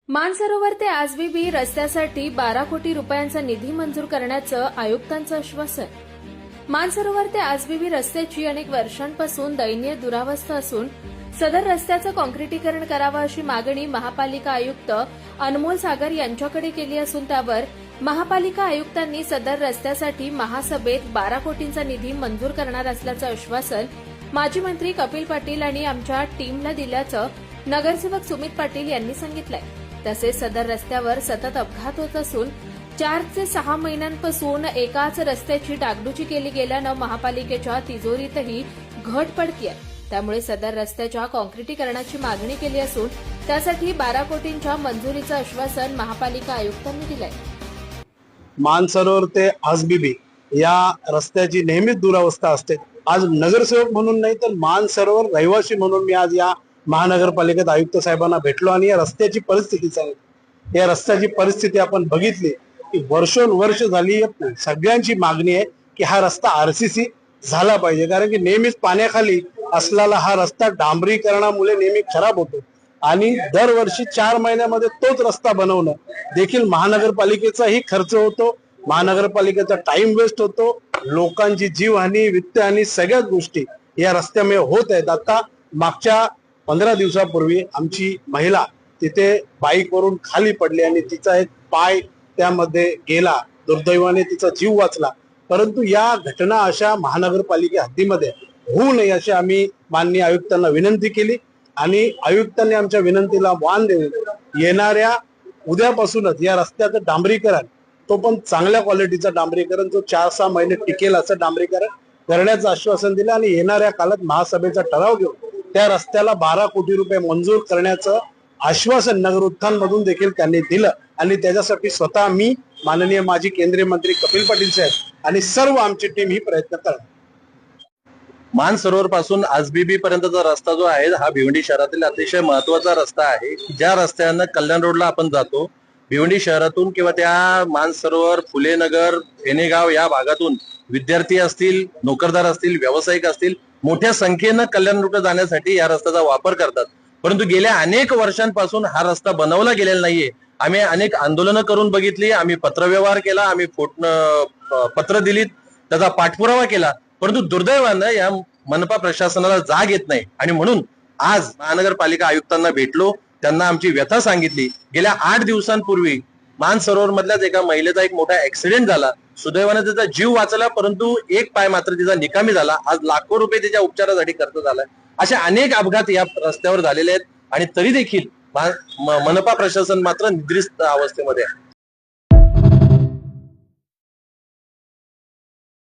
मानसरोवर ते आजबीबी रस्त्यासाठी 12 कोटी रुपयांचा निधी मंजूर करण्याचं आयुक्तांचं आश्वासन. मानसरोवर ते आजबीबी रस्त्याची अनेक वर्षांपासून दयनीय दुरावस्था असून सदर रस्त्याचं काँक्रिटीकरण करावं अशी मागणी महापालिका आयुक्त अनमोल सागर यांच्याकडे केली असून त्यावर महापालिका आयुक्तांनी सदर रस्त्यासाठी महासभेत 12 कोटींचा निधी मंजूर करणार असल्याचं आश्वासन माजी मंत्री कपिल पाटील आणि आमच्या टीमला दिल्याचं नगरसेवक सुमित पाटील यांनी सांगितलंय. तसेच सदर रस्त्यावर सतत अपघात होत असून 4 ते 6 महिन्यांपासून एकाच रस्त्याची डागडुजी केली गेल्यानं महापालिकेच्या तिजोरीतही घट पडतीये. त्यामुळे सदर रस्त्याच्या काँक्रिटीकरणाची मागणी केली असून त्यासाठी 12 कोटींच्या मंजुरीचं आश्वासन महापालिका आयुक्तांनी दिलंय. मानसरोवर ते आजबीबी या रस्त्याची नेहमीच दुरावस्था असते. आज नगरसेवक म्हणून नाही तर मानसरोवर रहिवासी म्हणून मी आज या महानगरपालिकेत आयुक्त साहेबांना भेटलो आणि या रस्त्याची परिस्थिती सांगितली. या रस्त्याची परिस्थिती आपण बघितली की वर्षोनवर्ष झाली सगळ्यांची मागणी आहे की हा रस्ता आरसीसी झाला पाहिजे, कारण की नेहमीच पाण्याखाली असलेला हा रस्ता डांबरीकरणामुळे नेहमी खराब होतो आणि दरवर्षी 4 महिन्यामध्ये तोच रस्ता बनवणं देखील महानगरपालिकेचाही खर्च होतो, महानगरपालिकेचा टाइम वेस्ट होतो, लोकांची जीवहानी वित्तहानी सगळ्याच गोष्टी या रस्त्यामुळे होत आहेत. आता मागच्या 15 दिवसापूर्वी आमची महिला तिथे बाईकवरून खाली पडली आणि तिचा एक पाय त्यामध्ये गेला. दुर्दैवाने तिचा जीव वाचला. परंतु या घटना अशा महानगरपालिके हद्दीमध्ये होऊ नये अशी आम्ही माननीय आयुक्तांना विनंती केली आणि आयुक्तांनी आमच्या विनंतीला मान देऊन येणाऱ्या उद्यापासूनच या रस्त्याचं डांबरीकरण, तो पण चांगल्या क्वालिटीचा डांबरीकरण, जो 4-6 महिने टिकेल असं डांबरीकरण करण्याचं आश्वासन दिलं आणि येणाऱ्या काळात महासभेचा ठराव घेऊन त्या रस्त्याला 12 कोटी रुपये मंजूर करण्याचं आश्वासन नगर उत्थान मधून देखील त्यांनी दिलं आणि त्याच्यासाठी स्वतः मी, माननीय माजी केंद्रीय मंत्री कपिल पाटील साहेब आणि सर्व आमची टीम ही प्रयत्न करणार. मानसरोवर पासून आजबीबी पर्यंतचा रस्ता जो आहे हा भिवंडी शहरातील अतिशय महत्वाचा रस्ता आहे. ज्या रस्त्यानं कल्याण रोडला आपण जातो, भिवंडी शहरातून किंवा त्या मानसरोवर, फुलेनगर, फेनेगाव या भागातून विद्यार्थी असतील, नोकरदार असतील, व्यावसायिक असतील, मोठ्या संख्येनं कल्याण रोडला जाण्यासाठी या रस्त्याचा वापर करतात. परंतु गेल्या अनेक वर्षांपासून हा रस्ता बनवला गेलेला नाहीये. आम्ही अनेक आंदोलनं करून बघितली, आम्ही पत्रव्यवहार केला, आम्ही पत्र दिलीत, त्याचा पाठपुरावा केला, परंतु दुर्दैवानं या मनपा प्रशासनाला जाग येत नाही. आणि म्हणून आज महानगरपालिका आयुक्तांना भेटलो, त्यांना आमची व्यथा सांगितली. गेल्या 8 दिवसांपूर्वी मानसरोवर मधल्याच एका महिलेचा एक मोठा ऍक्सिडेंट झाला. सुदैवाने त्याचा जीव वाचला, परंतु एक पाय मात्र तिचा निकामी झाला. आज लाखो रुपये त्याच्या उपचारासाठी खर्च झालाय. असे अनेक अपघात या रस्त्यावर झालेले आहेत आणि तरी देखील मनपा प्रशासन मात्र निद्रिस्त अवस्थेमध्ये आहे.